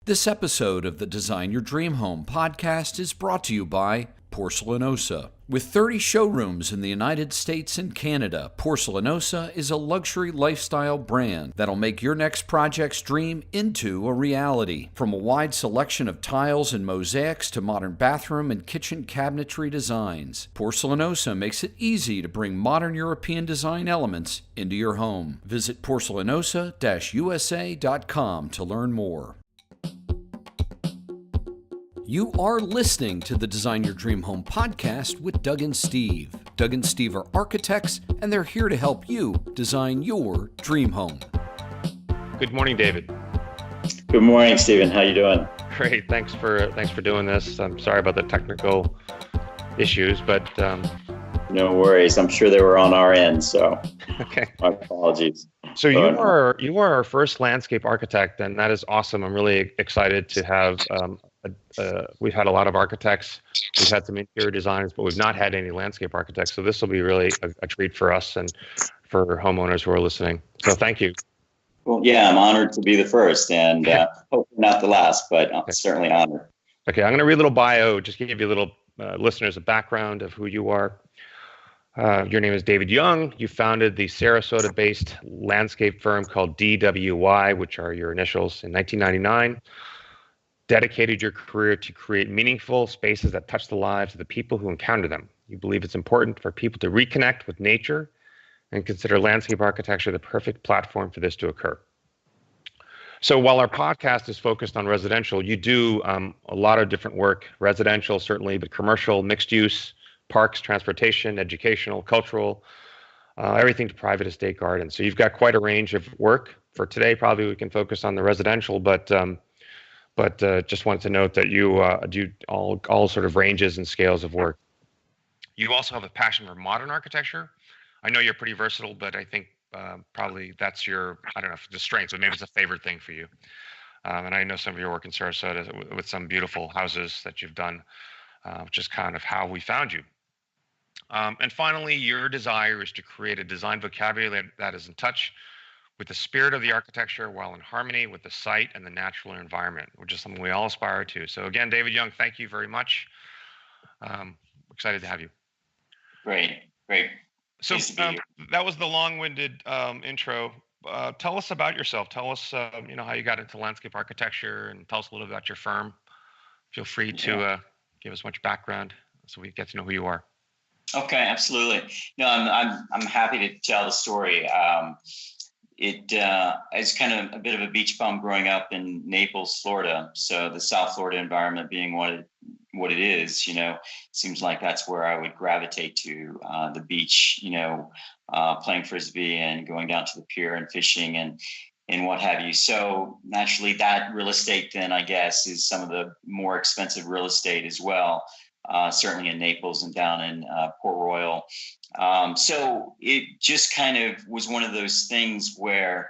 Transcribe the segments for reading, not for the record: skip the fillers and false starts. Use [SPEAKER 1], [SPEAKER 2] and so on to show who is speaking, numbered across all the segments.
[SPEAKER 1] This episode of the Design Your Dream Home podcast is brought to you by Porcelanosa. With 30 showrooms in the United States and Canada, Porcelanosa is a luxury lifestyle brand that'll make your next project's dream into a reality. From a wide selection of tiles and mosaics to modern bathroom and kitchen cabinetry designs, Porcelanosa makes it easy to bring modern European design elements into your home. Visit porcelanosa-usa.com to learn more. You are listening to the Design Your Dream Home podcast with Doug and Steve. Doug and Steve are architects, and they're here to help you design your dream home.
[SPEAKER 2] Good morning, David.
[SPEAKER 3] Good morning, Stephen. How you doing?
[SPEAKER 2] Great. Thanks for doing this. I'm sorry about the technical issues, but
[SPEAKER 3] no worries. I'm sure they were on our end, so
[SPEAKER 2] okay.
[SPEAKER 3] My apologies.
[SPEAKER 2] So you are our first landscape architect, and that is awesome. I'm really excited to have. We've had a lot of architects, we've had some interior designers, but we've not had any landscape architects. So this will be really a treat for us and for homeowners who are listening. So thank you.
[SPEAKER 3] Well, yeah, I'm honored to be the first, and hopefully not the last, but I'm certainly honored.
[SPEAKER 2] Okay, I'm going to read a little bio, just to give you a little listeners a background of who you are. Your name is David Young. You founded the Sarasota-based landscape firm called DWY, which are your initials, in 1999. Dedicated your career to create meaningful spaces that touch the lives of the people who encounter them. You believe it's important for people to reconnect with nature and consider landscape architecture the perfect platform for this to occur. So while our podcast is focused on residential, you do a lot of different work, residential certainly, but commercial, mixed use, parks, transportation, educational, cultural, everything to private estate gardens. So you've got quite a range of work. For today, probably we can focus on the residential, but just wanted to note that you do all sort of ranges and scales of work. You also have a passion for modern architecture. I know you're pretty versatile, but I think probably that's your, I don't know, the strength, but maybe it's a favorite thing for you. And I know some of your work in Sarasota with some beautiful houses that you've done, which is kind of how we found you. And finally, your desire is to create a design vocabulary that is in touch with the spirit of the architecture while in harmony with the site and the natural environment, which is something we all aspire to. So again, David Young, thank you very much. Excited to have you.
[SPEAKER 3] Great.
[SPEAKER 2] So that was the long-winded intro. Tell us about yourself. Tell us, how you got into landscape architecture, and tell us a little bit about your firm. Feel free to give us much background so we get to know who you are.
[SPEAKER 3] Okay, absolutely. No, I'm happy to tell the story. It's kind of a bit of a beach bum growing up in Naples, Florida. So the South Florida environment being what it is, seems like that's where I would gravitate to, the beach, playing Frisbee and going down to the pier and fishing and what have you. So naturally that real estate then, I guess, is some of the more expensive real estate as well. Certainly in Naples and down in Port Royal. So it just kind of was one of those things where,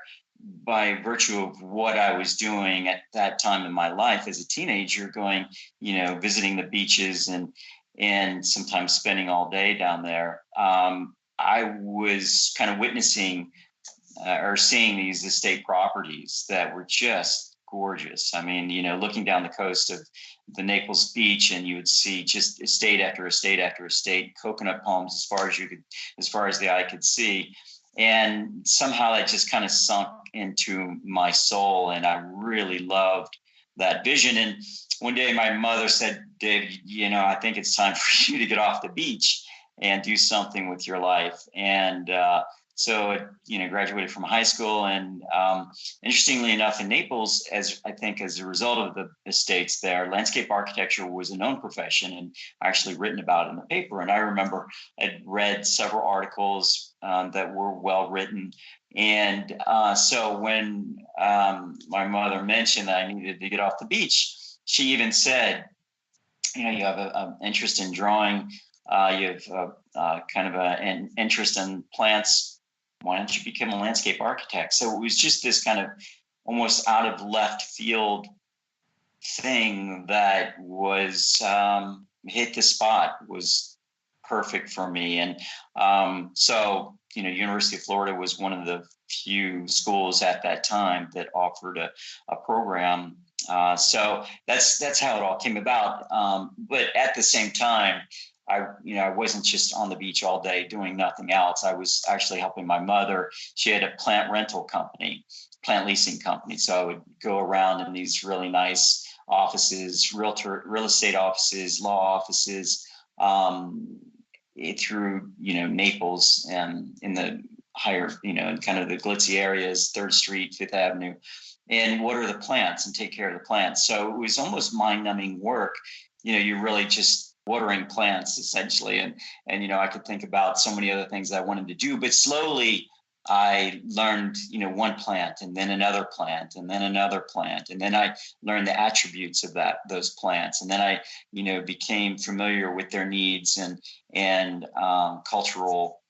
[SPEAKER 3] by virtue of what I was doing at that time in my life as a teenager, going, visiting the beaches and sometimes spending all day down there, I was kind of witnessing or seeing these estate properties that were just gorgeous. I mean, looking down the coast of the Naples beach, and you would see just estate after estate after estate, coconut palms as far as the eye could see. And somehow that just kind of sunk into my soul, and I really loved that vision. And one day my mother said, "Dave, I think it's time for you to get off the beach and do something with your life." And so, graduated from high school, and interestingly enough, in Naples, as a result of the estates there, landscape architecture was a known profession, and actually written about in the paper. And I remember I'd read several articles that were well written. And so when my mother mentioned that I needed to get off the beach, she even said, you have an interest in drawing, you have kind of an interest in plants. Why don't you become a landscape architect? So it was just this kind of almost out of left field thing that was hit the spot, was perfect for me. And so, University of Florida was one of the few schools at that time that offered a program So that's how it all came about. But at the same time, I wasn't just on the beach all day doing nothing else. I was actually helping my mother. She had a plant rental company, plant leasing company. So I would go around in these really nice offices, real estate offices, law offices, through Naples and in the higher, kind of the glitzy areas, 3rd Street, 5th Avenue, and water the plants and take care of the plants. So it was almost mind-numbing work. You're really just watering plants essentially. And I could think about so many other things I wanted to do, but slowly I learned, one plant and then another plant and then another plant. And then I learned the attributes of those plants. And then I, became familiar with their needs and cultural,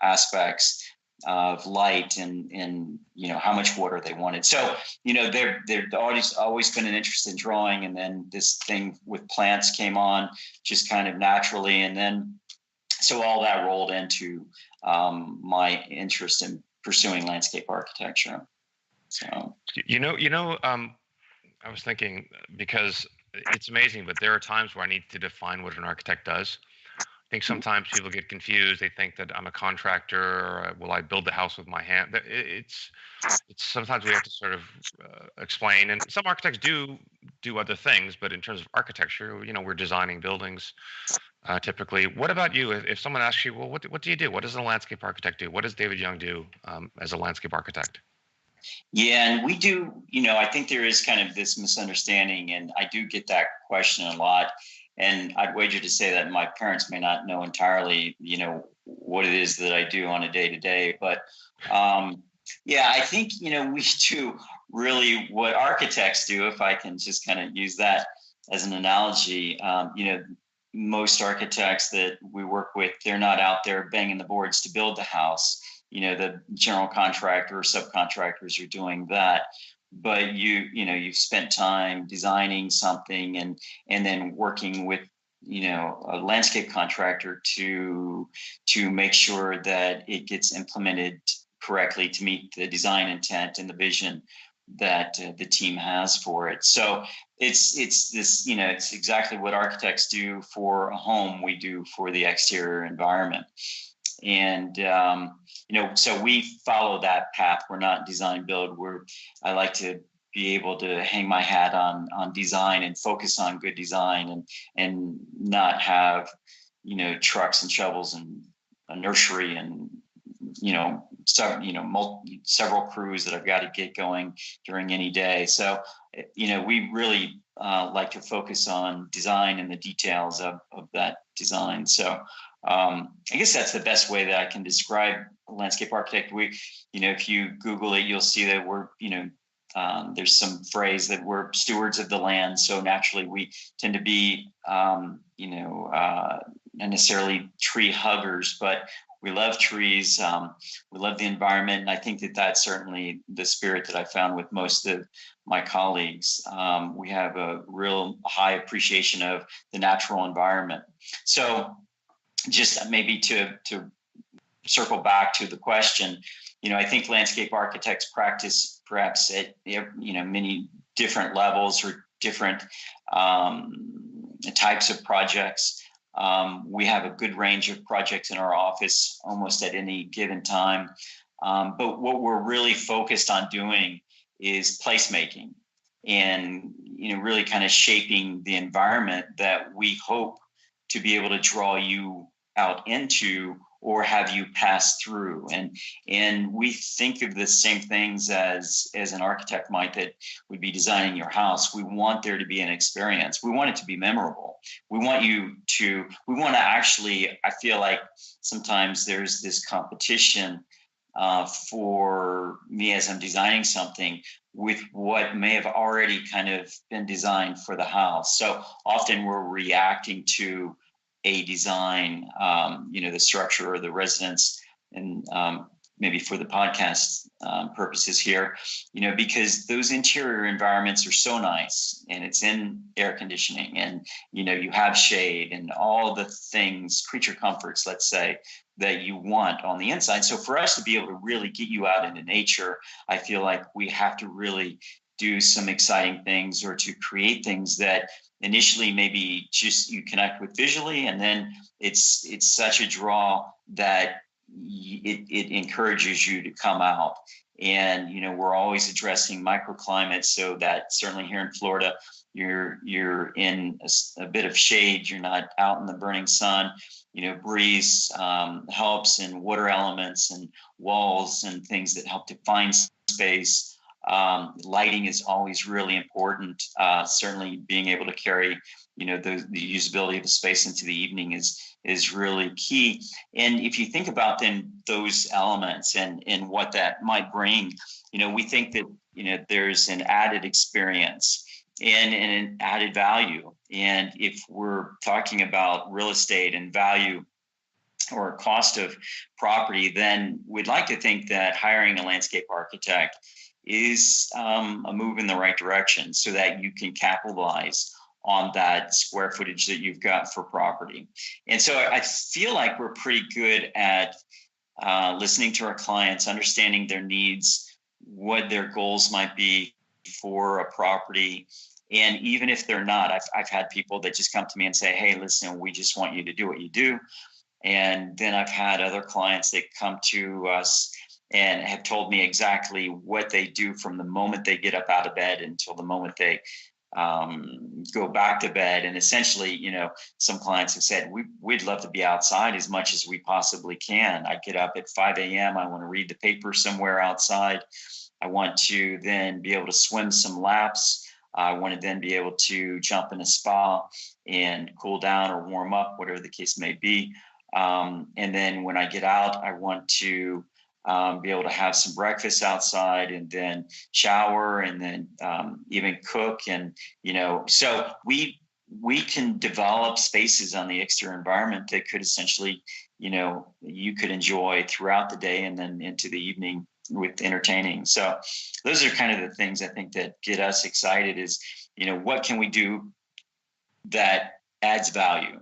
[SPEAKER 3] aspects of light and how much water they wanted. So they've always been an interest in drawing, and then this thing with plants came on just kind of naturally, and then so all that rolled into my interest in pursuing landscape architecture. So
[SPEAKER 2] I was thinking, because it's amazing, but there are times where I need to define what an architect does. I think sometimes people get confused. They think that I'm a contractor, or will I build the house with my hand? It's sometimes we have to sort of explain. And some architects do other things, but in terms of architecture, we're designing buildings typically. What about you? If someone asks you, well, what do you do? What does a landscape architect do? What does David Young do as a landscape architect?
[SPEAKER 3] Yeah, and we do, I think there is kind of this misunderstanding, and I do get that question a lot. And I'd wager to say that my parents may not know entirely, what it is that I do on a day-to-day. But yeah, I think, we do really what architects do, if I can just kind of use that as an analogy. Most architects that we work with, they're not out there banging the boards to build the house. The general contractor or subcontractors are doing that. But you've spent time designing something and then working with a landscape contractor to make sure that it gets implemented correctly to meet the design intent and the vision that the team has for it. So it's this, it's exactly what architects do for a home, we do for the exterior environment. And so we follow that path. We're not design build. I like to be able to hang my hat on design and focus on good design and not have trucks and shovels and a nursery and several crews that I've got to get going during any day. So we really like to focus on design and the details of that design. So I guess that's the best way that I can describe a landscape architect. If you Google it, you'll see that we're, there's some phrase that we're stewards of the land. So naturally we tend to be, not necessarily tree huggers, but we love trees. We love the environment. And I think that that's certainly the spirit that I found with most of my colleagues. We have a real high appreciation of the natural environment. So just maybe to circle back to the question, I think landscape architects practice perhaps at many different levels or different types of projects. We have a good range of projects in our office almost at any given time. But what we're really focused on doing is placemaking and really kind of shaping the environment that we hope to be able to draw you out into or have you pass through. And we think of the same things as an architect might that would be designing your house. We want there to be an experience. We want it to be memorable. We want to actually, I feel like sometimes there's this competition for me as I'm designing something with what may have already kind of been designed for the house. So often we're reacting to a design, the structure or the residence, and maybe for the podcast purposes here, because those interior environments are so nice and it's in air conditioning and, you have shade and all the things, creature comforts, let's say, that you want on the inside. So for us to be able to really get you out into nature, I feel like we have to really do some exciting things or to create things that initially maybe just you connect with visually, and then it's such a draw that it encourages you to come out. And we're always addressing microclimates, so that certainly here in Florida, you're in a bit of shade, you're not out in the burning sun. Breeze helps, and water elements and walls and things that help define space. Lighting is always really important. Certainly being able to carry, the usability of the space into the evening is really key. And if you think about then those elements and what that might bring, we think that, there's an added experience and an added value. And if we're talking about real estate and value or cost of property, then we'd like to think that hiring a landscape architect is a move in the right direction, so that you can capitalize on that square footage that you've got for property. And so I feel like we're pretty good at listening to our clients, understanding their needs, what their goals might be for a property. And even if they're not, I've had people that just come to me and say, hey, listen, we just want you to do what you do. And then I've had other clients that come to us and have told me exactly what they do from the moment they get up out of bed until the moment they go back to bed. And essentially, some clients have said, we'd love to be outside as much as we possibly can. I get up at 5 a.m. I want to read the paper somewhere outside. I want to then be able to swim some laps. I want to then be able to jump in a spa and cool down or warm up, whatever the case may be. And then when I get out, I want to be able to have some breakfast outside and then shower and then even cook. And, so we can develop spaces on the exterior environment that could essentially, you could enjoy throughout the day and then into the evening with entertaining. So those are kind of the things I think that get us excited is, what can we do that adds value?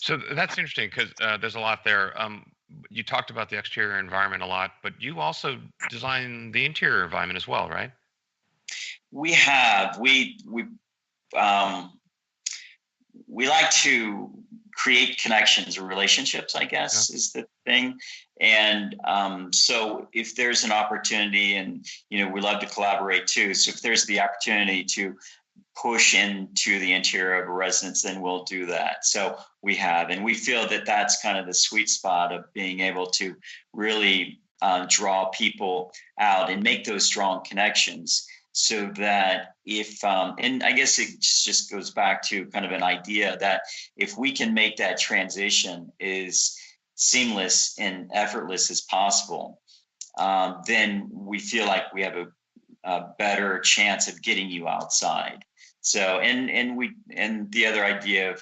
[SPEAKER 2] So that's interesting because there's a lot there. You talked about the exterior environment a lot, but you also design the interior environment as well, right?
[SPEAKER 3] We have. We like to create connections or relationships, I guess, is the thing. And so if there's an opportunity, and we love to collaborate too. So if there's the opportunity to push into the interior of a residence, then we'll do that. So we have, and we feel that that's kind of the sweet spot of being able to really draw people out and make those strong connections, so that if, and I guess it just goes back to kind of an idea that if we can make that transition as seamless and effortless as possible, then we feel like we have a better chance of getting you outside. So, and the other idea of,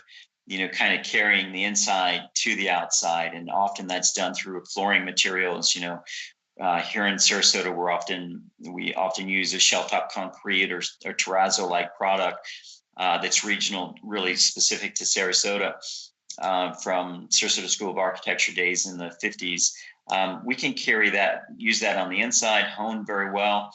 [SPEAKER 3] kind of carrying the inside to the outside, and often that's done through flooring materials. Here in Sarasota, we often use a shell top concrete or terrazzo-like product that's regional, really specific to Sarasota, from Sarasota School of Architecture days in the 50s. We can carry that, use that on the inside, hone very well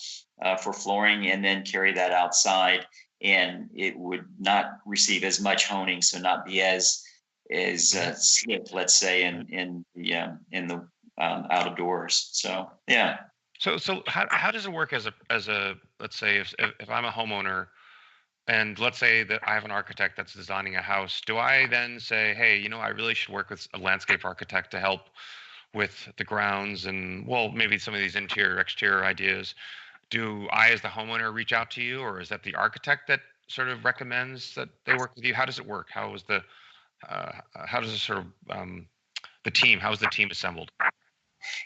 [SPEAKER 3] for flooring, and then carry that outside, and it would not receive as much honing, so not be as slick, let's say, in the out of doors. So yeah.
[SPEAKER 2] So how does it work as a let's say if I'm a homeowner, and let's say that I have an architect that's designing a house, do I then say, hey, I really should work with a landscape architect to help with the grounds and, well, maybe some of these interior, exterior ideas? Do I, as the homeowner, reach out to you, or is that the architect that sort of recommends that they work with you? How does it work? How does the sort of the team? How is the team assembled?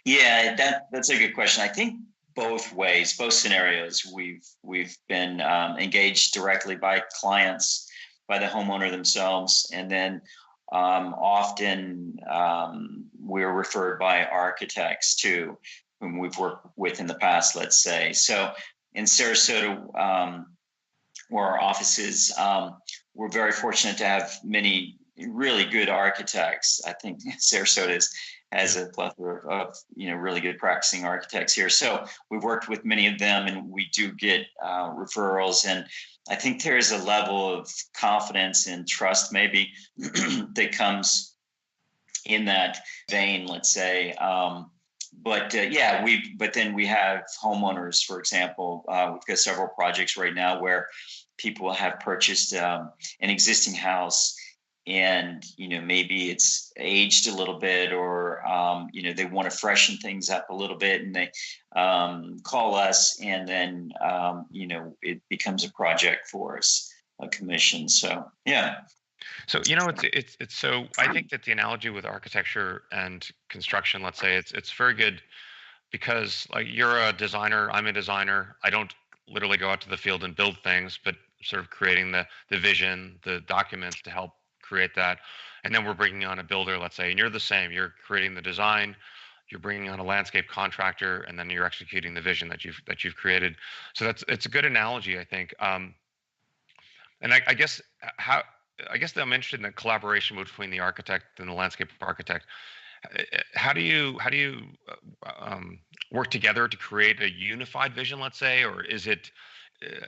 [SPEAKER 3] Yeah, that's a good question. I think both ways, both scenarios, we've been engaged directly by clients, by the homeowner themselves, and then often we're referred by architects too, whom we've worked with in the past, let's say. So in Sarasota, where our office is, we're very fortunate to have many really good architects. I think Sarasota has a plethora of really good practicing architects here. So we've worked with many of them, and we do get referrals. And I think there is a level of confidence and trust maybe that comes in that vein, let's say. But then we have homeowners, for example. We've got several projects right now where people have purchased an existing house, and maybe it's aged a little bit, or they want to freshen things up a little bit, and they call us, and then it becomes a project for us, a commission. So yeah.
[SPEAKER 2] So it's so I think that the analogy with architecture and construction, let's say, it's very good, because like you're a designer, I'm a designer. I don't literally go out to the field and build things, but sort of creating the vision, the documents to help create that. And then we're bringing on a builder, let's say, and you're the same. You're creating the design, you're bringing on a landscape contractor, and then you're executing the vision that you've created. So it's a good analogy, I think. And I guess I'm interested in the collaboration between the architect and the landscape architect. How do you work together to create a unified vision, let's say, or is it?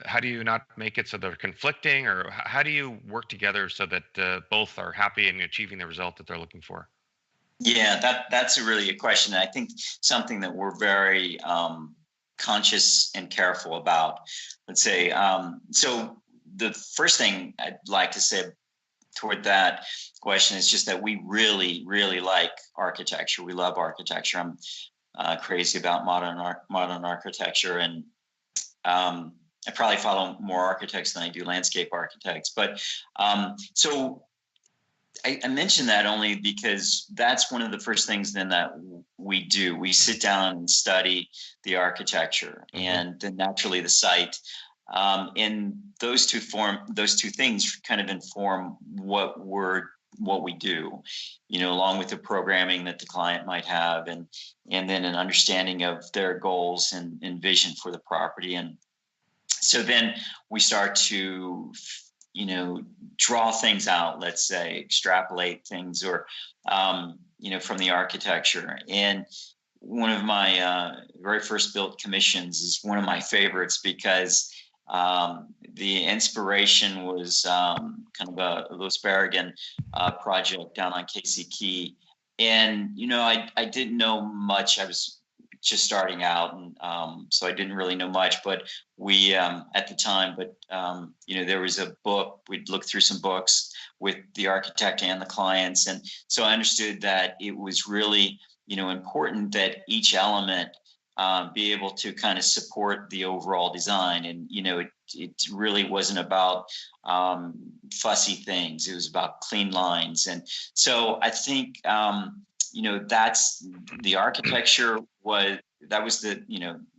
[SPEAKER 2] How do you not make it so they're conflicting, or how do you work together so that both are happy and achieving the result that they're looking for?
[SPEAKER 3] Yeah, that's a really good question. And I think something that we're very conscious and careful about. Let's say, so the first thing I'd like to say toward that question is just that we really, really like architecture. We love architecture. I'm crazy about modern architecture, and I probably follow more architects than I do landscape architects. But so I mention that only because that's one of the first things then that we do. We sit down and study the architecture, and then naturally the site. And those two things kind of inform what we do, along with the programming that the client might have, and then an understanding of their goals and vision for the property. And so then we start to, draw things out, let's say, extrapolate things, or, from the architecture. And one of my very first built commissions is one of my favorites, because the inspiration was kind of a Louis Barragan project down on Casey Key. And, I didn't know much. I was just starting out, and so I didn't really know much, but we at the time, there was a book. We'd look through some books with the architect and the clients, and so I understood that it was really important that each element be able to kind of support the overall design. And it really wasn't about fussy things. It was about clean lines. And so I think that's the architecture was the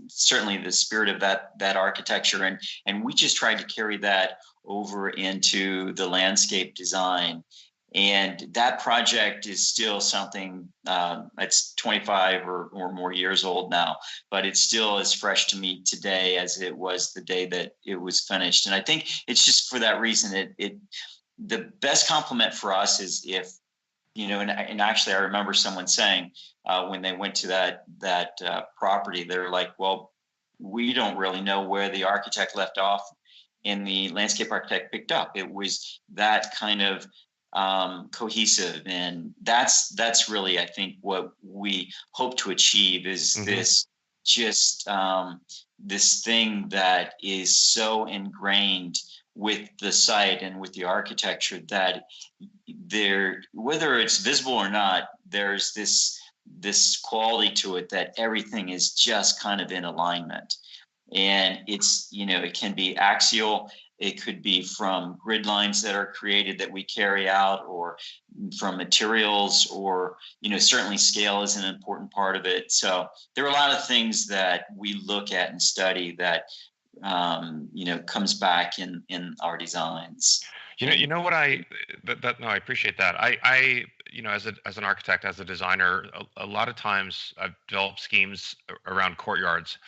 [SPEAKER 3] certainly the spirit of that architecture, and we just tried to carry that over into the landscape design. And that project is still something that's 25 or more years old now, but it's still as fresh to me today as it was the day that it was finished. And I think it's just for that reason, the best compliment for us is if, and actually I remember someone saying when they went to that property, they're like, well, we don't really know where the architect left off and the landscape architect picked up. It was that kind of cohesive, and that's really, I think, what we hope to achieve is this just this thing that is so ingrained with the site and with the architecture that whether it's visible or not, there's this quality to it that everything is just kind of in alignment. And it's, it can be axial. It could be from grid lines that are created that we carry out, or from materials, or, certainly scale is an important part of it. So there are a lot of things that we look at and study that, comes back in our designs.
[SPEAKER 2] What I appreciate that. I as an architect, as a designer, a lot of times I've developed schemes around courtyards,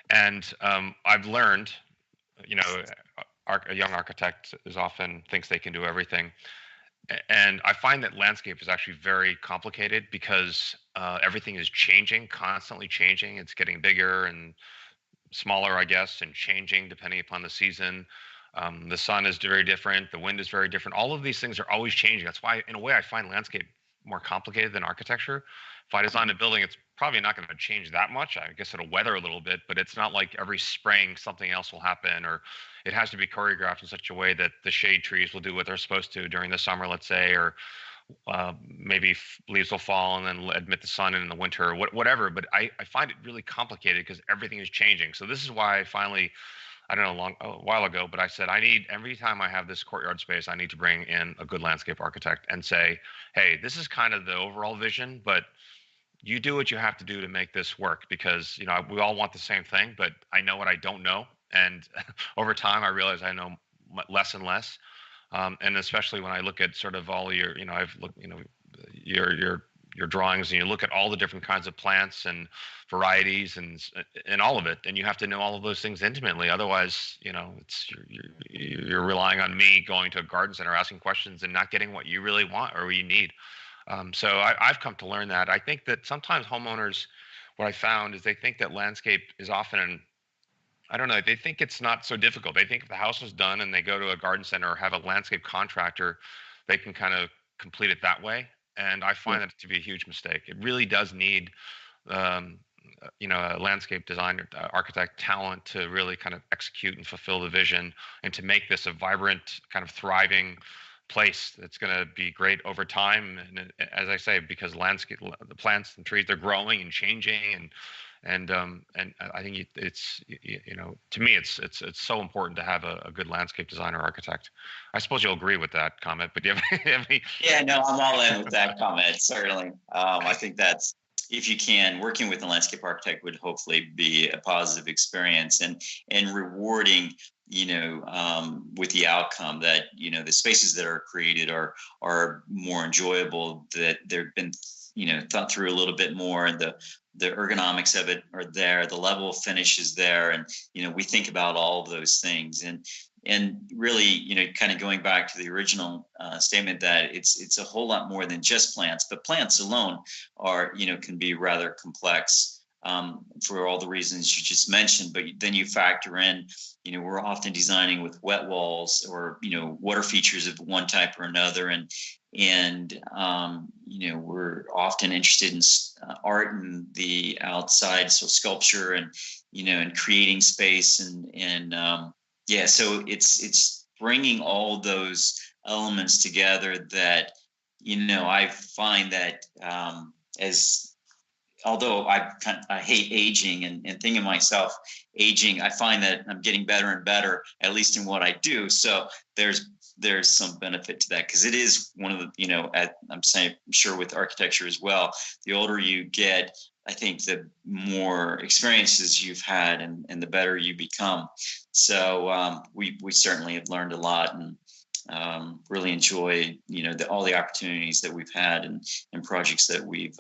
[SPEAKER 2] and I've learned, a young architect thinks they can do everything. And I find that landscape is actually very complicated, because Everything is changing, constantly changing. It's getting bigger and smaller, I guess, and changing depending upon the season. The sun is very different. The wind is very different. All of these things are always changing. That's why, in a way, I find landscape more complicated than architecture. If I design a building, it's probably not going to change that much. I guess it'll weather a little bit, but it's not like every spring something else will happen, or it has to be choreographed in such a way that the shade trees will do what they're supposed to during the summer, let's say, or maybe leaves will fall and then admit the sun in the winter, or whatever. But I find it really complicated because everything is changing. So this is why I finally, I don't know, a while ago, but I said, every time I have this courtyard space, I need to bring in a good landscape architect and say, hey, this is kind of the overall vision, but you do what you have to do to make this work, because, we all want the same thing, but I know what I don't know. And over time, I realize I know less and less. And especially when I look at sort of all your, I've looked, your drawings, and you look at all the different kinds of plants and varieties and all of it, and you have to know all of those things intimately. Otherwise, it's you're relying on me going to a garden center asking questions and not getting what you really want or what you need. So I've come to learn that. I think that sometimes homeowners, what I found is they think that landscape is often I don't know. They think it's not so difficult. They think if the house is done and they go to a garden center or have a landscape contractor, they can kind of complete it that way. And I find that to be a huge mistake. It really does need, a landscape designer, architect talent to really kind of execute and fulfill the vision, and to make this a vibrant, kind of thriving place that's going to be great over time. And as I say, because the plants and trees, they're growing and changing, and I think it's to me it's so important to have a good landscape designer architect. I suppose you'll agree with that comment, but do you have any?
[SPEAKER 3] Yeah, no, I'm all in with that comment. Certainly, I think that's, if you can, working with a landscape architect would hopefully be a positive experience and rewarding. With the outcome that the spaces that are created are more enjoyable, that they've been thought through a little bit more, and the ergonomics of it are there, the level of finish is there, and we think about all of those things, and really kind of going back to the original statement that it's a whole lot more than just plants, but plants alone are can be rather complex for all the reasons you just mentioned. But then you factor in we're often designing with wet walls or water features of one type or another, and we're often interested in art and the outside, so sculpture and and creating space and so it's bringing all those elements together that I find that although I hate aging and thinking of myself aging, I find that I'm getting better and better, at least in what I do. So there's some benefit to that, because it is one of the, I'm sure with architecture as well, the older you get, I think the more experiences you've had and the better you become. So we certainly have learned a lot, and really enjoy all the opportunities that we've had and projects that we've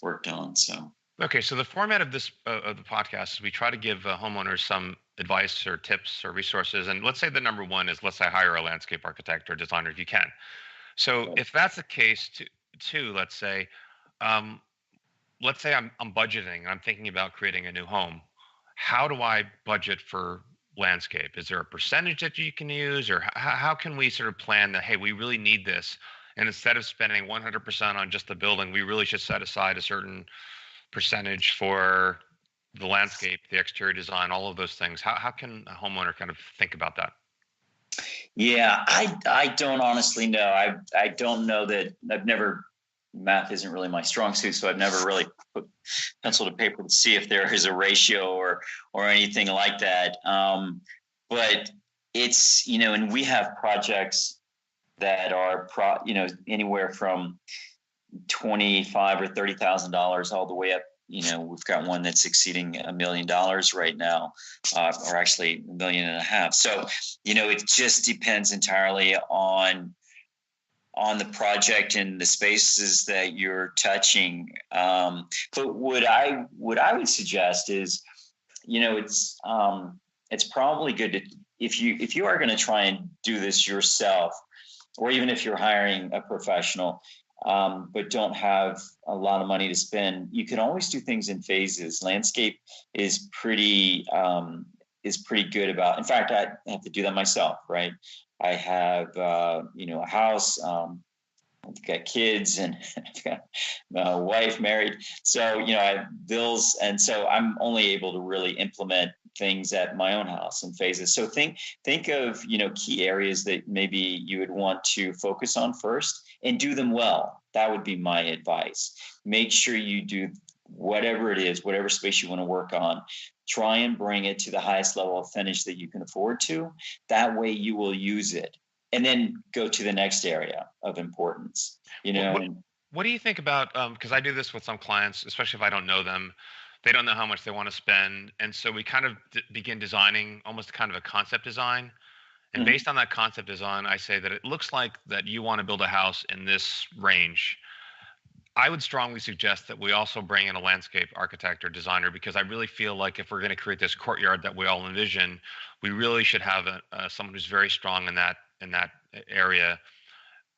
[SPEAKER 3] worked on. So
[SPEAKER 2] okay, so the format of this of the podcast is we try to give homeowners some advice or tips or resources, and let's say the number one is, let's say, hire a landscape architect or designer if you can. So if that's the case, let's say I'm budgeting and I'm thinking about creating a new home. How do I budget for landscape? Is there a percentage that you can use, or how can we sort of plan that, hey, we really need this, and instead of spending 100% on just the building, we really should set aside a certain percentage for the landscape, the exterior design, all of those things? How can a homeowner kind of think about that?
[SPEAKER 3] Yeah, I don't honestly know. I don't know that. Math isn't really my strong suit, so I've never really put pencil to paper to see if there is a ratio or anything like that. But it's, and we have projects that are anywhere from $25,000 or $30,000 all the way up. We've got one that's exceeding $1 million right now, or actually $1.5 million. So, it just depends entirely on the project and the spaces that you're touching. But what I would suggest is, it's probably good to, if you are going to try and do this yourself, or even if you're hiring a professional, but don't have a lot of money to spend, you can always do things in phases. Landscape is pretty good about. In fact, I have to do that myself, right? I have a house. I've got kids and I've got a wife, married. So, I have bills. And so I'm only able to really implement things at my own house in phases. So think of, key areas that maybe you would want to focus on first and do them well. That would be my advice. Make sure you do whatever it is, whatever space you want to work on. Try and bring it to the highest level of finish that you can afford to. That way you will use it. And then go to the next area of importance,
[SPEAKER 2] What do you think about, because I do this with some clients, especially if I don't know them, they don't know how much they want to spend. And so we kind of begin designing almost kind of a concept design. And based on that concept design, I say that it looks like that you want to build a house in this range. I would strongly suggest that we also bring in a landscape architect or designer, because I really feel like if we're going to create this courtyard that we all envision, we really should have someone who's very strong in that area.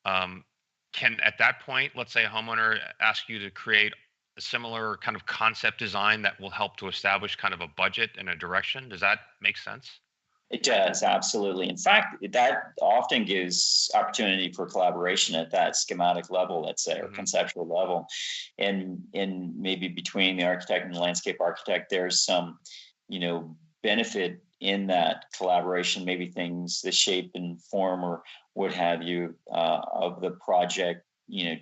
[SPEAKER 2] Can at that point, let's say a homeowner ask you to create a similar kind of concept design that will help to establish kind of a budget and a direction? Does that make sense?
[SPEAKER 3] It does, absolutely. In fact, that often gives opportunity for collaboration at that schematic level, let's say, or conceptual level. And maybe between the architect and the landscape architect, there's some, benefit in that collaboration, maybe things, the shape and form or what have you of the project,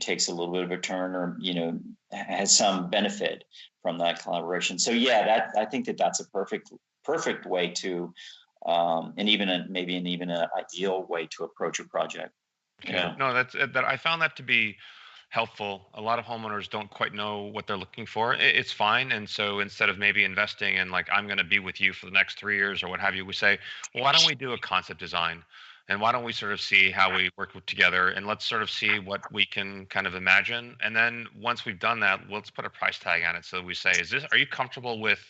[SPEAKER 3] takes a little bit of a turn or, has some benefit from that collaboration. So yeah, I think that's a perfect way to, and even an ideal way to approach a project.
[SPEAKER 2] Okay. Yeah. No, that I found that to be helpful. A lot of homeowners don't quite know what they're looking for. It's fine. And so instead of maybe investing in like, I'm going to be with you for the next 3 years or what have you, we say, well, why don't we do a concept design? And why don't we sort of see how we work together, and let's sort of see what we can kind of imagine. And then once we've done that, let's put a price tag on it. So we say, are you comfortable with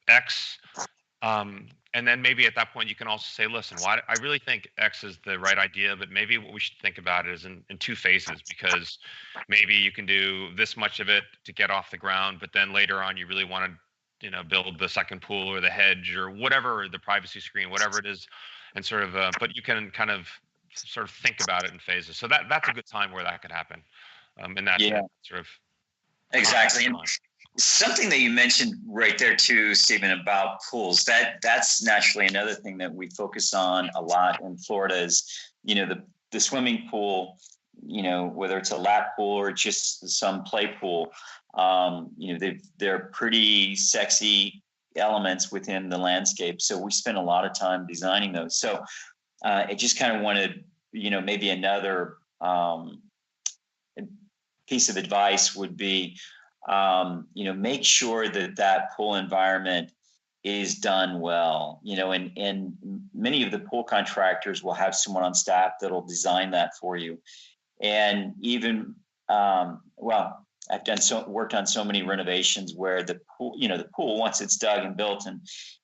[SPEAKER 2] X? And then maybe at that point you can also say, listen, I really think X is the right idea, but maybe what we should think about is in 2 phases, because maybe you can do this much of it to get off the ground, but then later on you really want to, build the second pool or the hedge or whatever, the privacy screen, whatever it is, and sort of, but you can kind of sort of think about it in phases. So that's a good time where that could happen. In that sort of
[SPEAKER 3] exactly. Something that you mentioned right there too, Stephen, about pools, that's naturally another thing that we focus on a lot in Florida is, the swimming pool, whether it's a lap pool or just some play pool, they're pretty sexy elements within the landscape. So we spend a lot of time designing those. So I just kind of wanted, maybe another piece of advice would be, make sure that pool environment is done well, and many of the pool contractors will have someone on staff that'll design that for you. And even, I've worked on so many renovations where the pool, once it's dug and built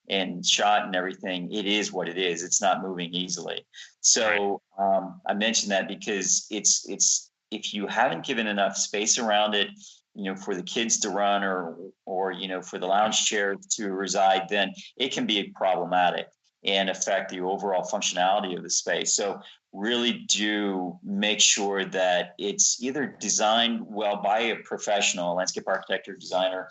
[SPEAKER 3] and shot and everything, it is what it is. It's not moving easily. So I mentioned that because it's if you haven't given enough space around it, for the kids to run or for the lounge chair to reside, then it can be problematic and affect the overall functionality of the space. So really do make sure that it's either designed well by a professional landscape architect or designer,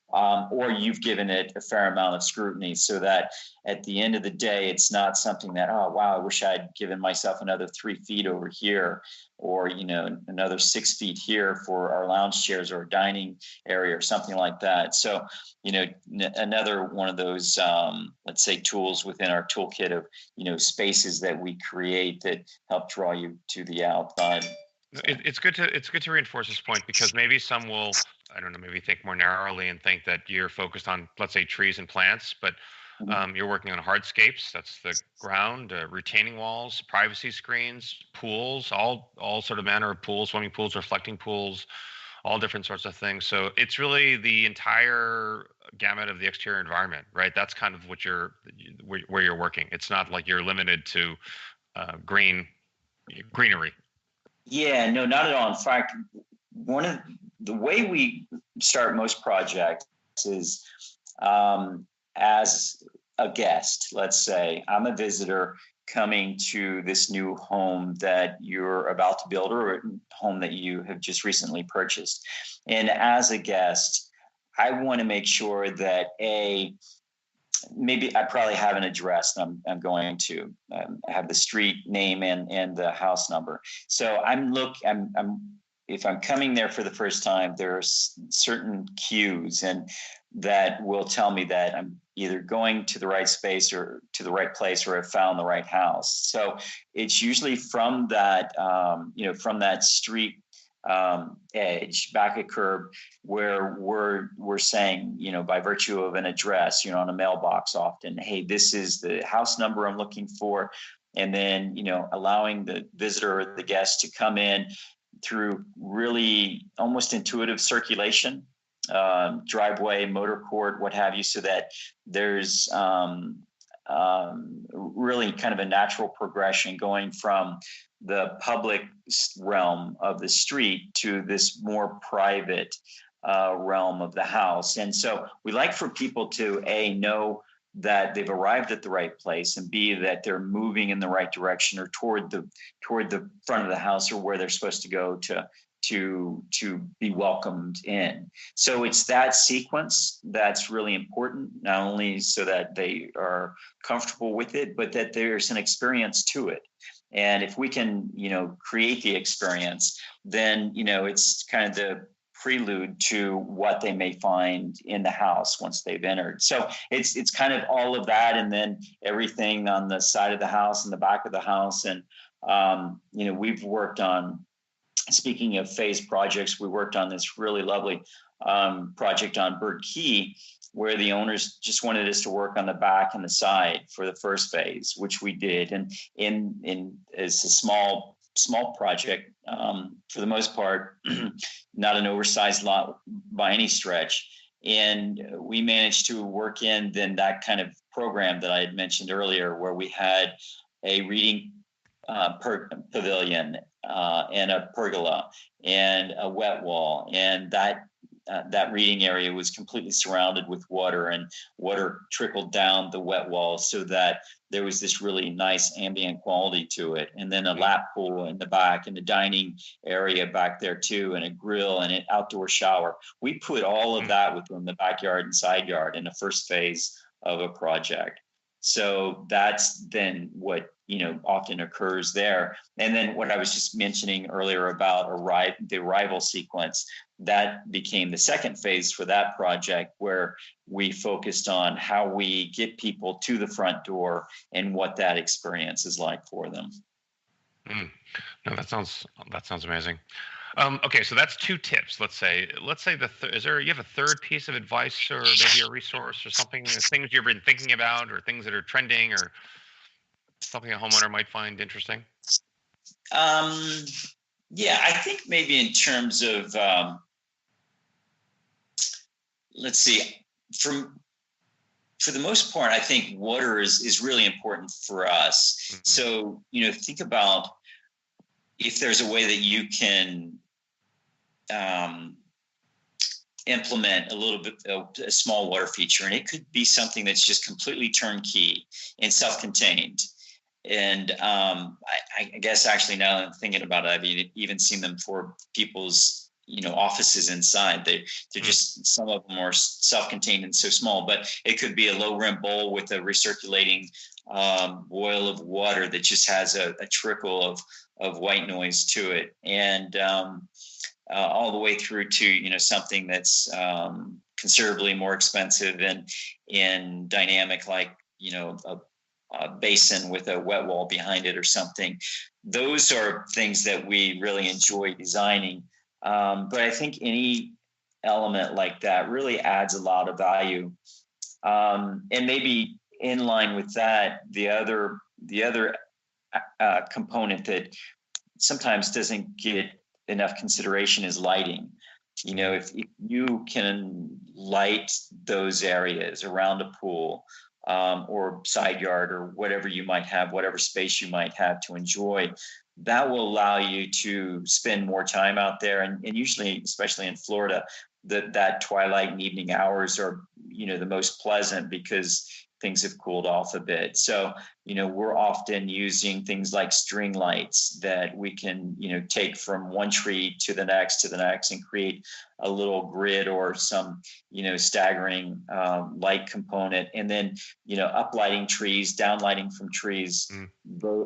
[SPEAKER 3] or you've given it a fair amount of scrutiny so that at the end of the day, it's not something that, oh, wow, I wish I'd given myself another 3 feet over here, or, another 6 feet here for our lounge chairs or dining area or something like that. So, another one of those, let's say, tools within our toolkit of, spaces that we create that help draw you to the outside.
[SPEAKER 2] It's good to reinforce this point, because maybe some will, I don't know, maybe think more narrowly and think that you're focused on, let's say, trees and plants, but you're working on hardscapes. That's the ground, retaining walls, privacy screens, pools, all sort of manner of pools, swimming pools, reflecting pools, all different sorts of things. So it's really the entire gamut of the exterior environment, right? That's kind of where you're working. It's not like you're limited to greenery.
[SPEAKER 3] Yeah, no, not at all. In fact, one of the way we start most projects is as a guest. Let's say I'm a visitor coming to this new home that you're about to build, or a home that you have just recently purchased. And as a guest, I want to make sure that maybe I probably have an address that I'm going to have the street name and the house number. So if I'm coming there for the first time, there are certain cues and that will tell me that I'm either going to the right space or to the right place, or have found the right house. So it's usually from that, from that street edge, back a curb, where we're saying, by virtue of an address, on a mailbox often, hey, this is the house number I'm looking for. And then, allowing the visitor or the guest to come in through really almost intuitive circulation, driveway, motor court, what have you, so that there's really kind of a natural progression going from the public realm of the street to this more private realm of the house. And so we like for people to know that they've arrived at the right place, and B, that they're moving in the right direction or toward the front of the house, or where they're supposed to go to be welcomed in. So it's that sequence that's really important, not only so that they are comfortable with it, but that there's an experience to it. And if we can, create the experience, then, it's kind of the prelude to what they may find in the house once they've entered. So it's kind of all of that, and then everything on the side of the house and the back of the house. And we've worked on, speaking of phased projects, we worked on this really lovely project on Bird Key, where the owners just wanted us to work on the back and the side for the first phase, which we did. And it's a small project, for the most part, not an oversized lot by any stretch. And we managed to work in then that kind of program that I had mentioned earlier, where we had a reading pavilion and a pergola and a wet wall, and that reading area was completely surrounded with water, and water trickled down the wet wall, so that there was this really nice ambient quality to it. And then a lap pool in the back, and the dining area back there too, and a grill and an outdoor shower. We put all of that within the backyard and side yard in the first phase of a project. So that's then what often occurs there. And then what I was just mentioning earlier about the arrival sequence, that became the second phase for that project, where we focused on how we get people to the front door and what that experience is like for them.
[SPEAKER 2] No, that sounds amazing. Okay, so that's two tips. Let's say you have a third piece of advice, or maybe a resource or something, things you've been thinking about, or things that are trending, or something a homeowner might find interesting?
[SPEAKER 3] Yeah, I think maybe in terms of, let's see, for the most part, I think water is really important for us. Mm-hmm. So, think about if there's a way that you can implement a small water feature, and it could be something that's just completely turnkey and self-contained. And I guess actually, now that I'm thinking about it, I've even seen them for people's offices inside. They're just, some of them are self-contained and so small, but it could be a low rim bowl with a recirculating boil of water that just has a trickle of white noise to it, and all the way through to something that's considerably more expensive and dynamic, like a basin with a wet wall behind it or something. Those are things that we really enjoy designing. But I think any element like that really adds a lot of value. And maybe in line with that, the other component that sometimes doesn't get enough consideration is lighting. If you can light those areas around a pool, or side yard, or whatever you might have, whatever space you might have to enjoy, that will allow you to spend more time out there. And usually, especially in Florida, that twilight and evening hours are, the most pleasant because things have cooled off a bit. So, we're often using things like string lights that we can, take from one tree to the next and create a little grid or some, staggering light component. And then, uplighting trees, downlighting from trees.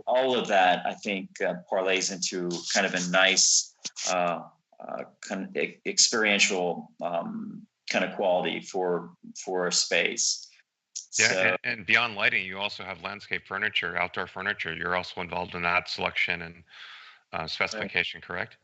[SPEAKER 3] All of that, I think, parlays into kind of a nice kind of experiential kind of quality for a space.
[SPEAKER 2] Yeah,
[SPEAKER 3] So,
[SPEAKER 2] and beyond lighting, you also have landscape furniture, outdoor furniture. You're also involved in that selection and specification, correct?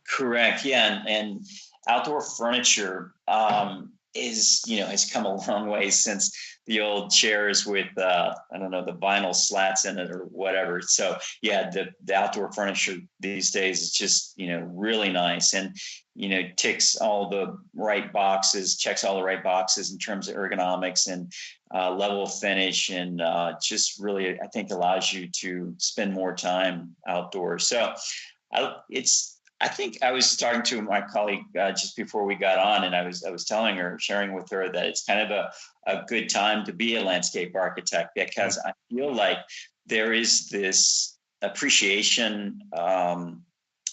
[SPEAKER 3] correct. Yeah. And outdoor furniture has come a long way since the old chairs with, I don't know, the vinyl slats in it or whatever. So yeah, the outdoor furniture these days is just, really nice and, checks all the right boxes in terms of ergonomics and level of finish and just really, I think, allows you to spend more time outdoors. So I think I was talking to my colleague just before we got on, and I was sharing with her that it's kind of a good time to be a landscape architect because I feel like there is this appreciation.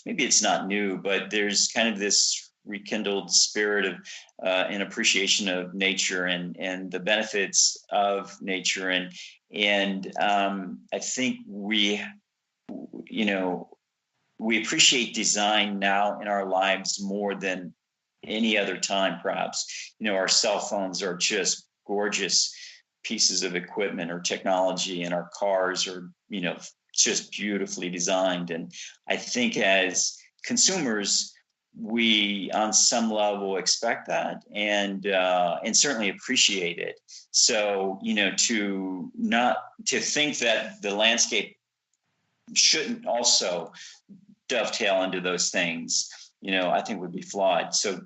[SPEAKER 3] Maybe it's not new, but there's kind of this rekindled spirit of an appreciation of nature and the benefits of nature, and I think we appreciate design now in our lives more than any other time, perhaps. Our cell phones are just gorgeous pieces of equipment or technology, and our cars are, just beautifully designed. And I think as consumers, we on some level expect that and certainly appreciate it. So, to think that the landscape shouldn't also dovetail into those things, I think would be flawed. So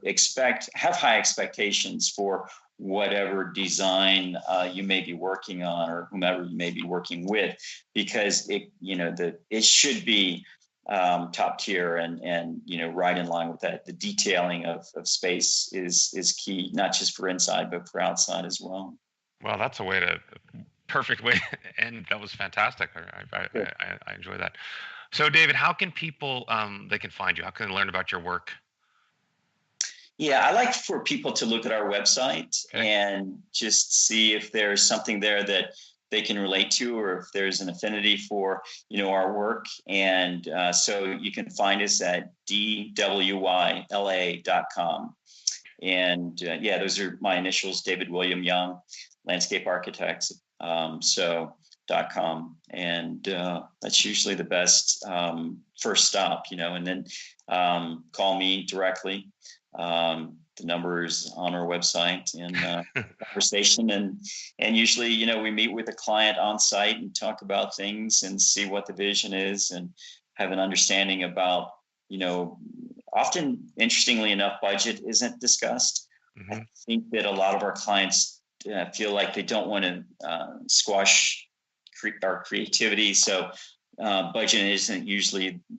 [SPEAKER 3] have high expectations for whatever design you may be working on or whomever you may be working with, because it should be top tier and right in line with that. The detailing of space is key, not just for inside, but for outside as well.
[SPEAKER 2] Well, that's perfect way to end. That was fantastic. I enjoy that. So, David, how can people they can find you? How can they learn about your work?
[SPEAKER 3] Yeah, I like for people to look at our website and just see if there's something there that they can relate to, or if there's an affinity for, our work. And so you can find us at DWYLA.com. And those are my initials, David William Young, Landscape Architects. .com, and that's usually the best first stop, and then call me directly. The number is on our website and conversation, and usually, we meet with a client on site and talk about things and see what the vision is and have an understanding about, often, interestingly enough, budget isn't discussed. Mm-hmm. I think that a lot of our clients feel like they don't want to squash our creativity. So budget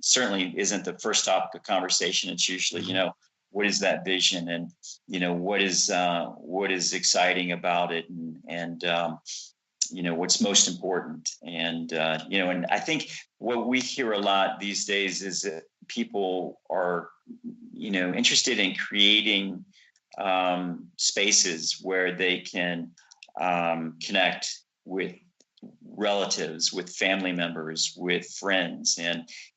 [SPEAKER 3] certainly isn't the first topic of conversation. It's usually, what is that vision and, what is exciting about it and what's most important. And, and I think what we hear a lot these days is that people are, interested in creating spaces where they can connect with relatives, with family members, with friends,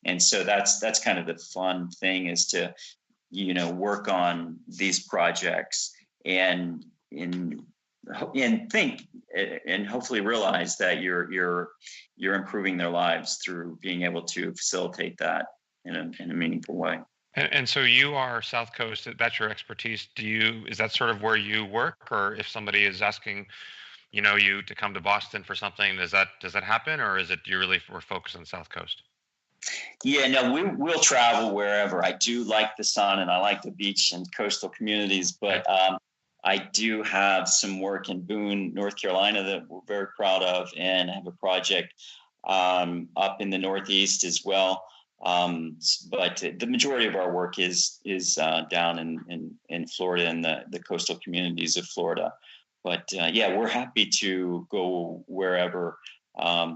[SPEAKER 3] and so that's kind of the fun thing, is to work on these projects and think and hopefully realize that you're improving their lives through being able to facilitate that in a meaningful way.
[SPEAKER 2] And so you are South Coast. That's your expertise. Is that sort of where you work, or if somebody is asking, you to come to Boston for something, does that happen, or is it we're focused on South Coast?
[SPEAKER 3] Yeah, no, we'll travel wherever. I do like the sun and I like the beach and coastal communities, but I do have some work in Boone, North Carolina that we're very proud of, and I have a project up in the Northeast as well. But the majority of our work is down in Florida and the coastal communities of Florida. But yeah, we're happy to go wherever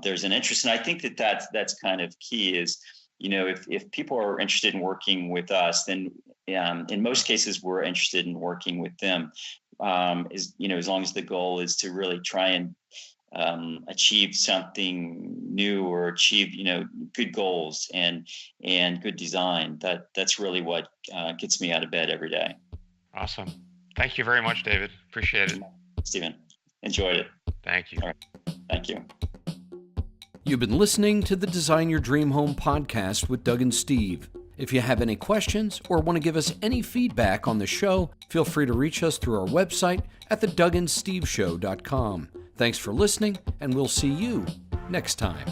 [SPEAKER 3] there's an interest, and I think that's kind of key. Is if people are interested in working with us, then in most cases we're interested in working with them. As long as the goal is to really try and achieve something new or achieve good goals and good design. That's really what gets me out of bed every day.
[SPEAKER 2] Awesome. Thank you very much, David. Appreciate it.
[SPEAKER 3] Stephen, enjoyed it.
[SPEAKER 2] Thank you.
[SPEAKER 3] All right. Thank you.
[SPEAKER 1] You've been listening to the Design Your Dream Home podcast with Doug and Steve. If you have any questions or want to give us any feedback on the show, feel free to reach us through our website at thedougandsteveshow.com. Thanks for listening, and we'll see you next time.